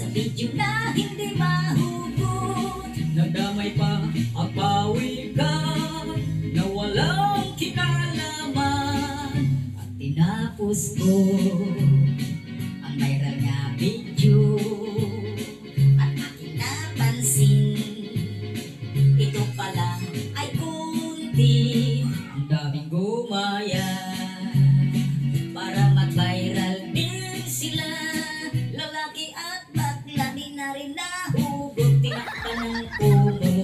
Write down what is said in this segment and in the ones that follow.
video na hindi mahugot. Nadamay pa ang pawi ka na walang kinalaman. At tinapos ko ang viral nga video at aking napansin, ito pala ay kunti. Ang daming gumaya Para mag-viral din sila, lalaki at bakla, di na rin nahugot. Tinakpan ng puno.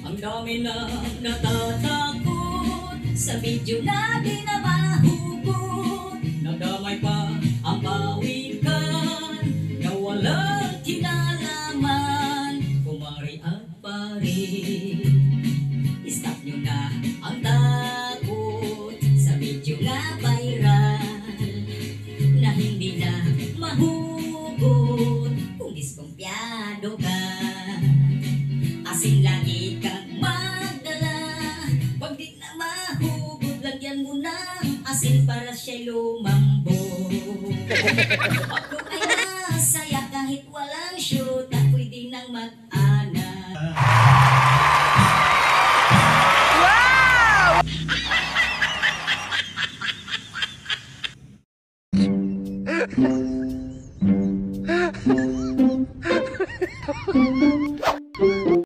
ang dami na natatakot Sa video na di na mahugot. nadamay pa ang pawikan na walang Kinalaman, kumari at pari. stop nyo na ang takot. Sa video na viral na hindi na mahugot. Kung diskumpiyado ka, asin lagi kang magdala. Pag di na mahugot, lagyan mo ng asin para siya'y lumambot. Ako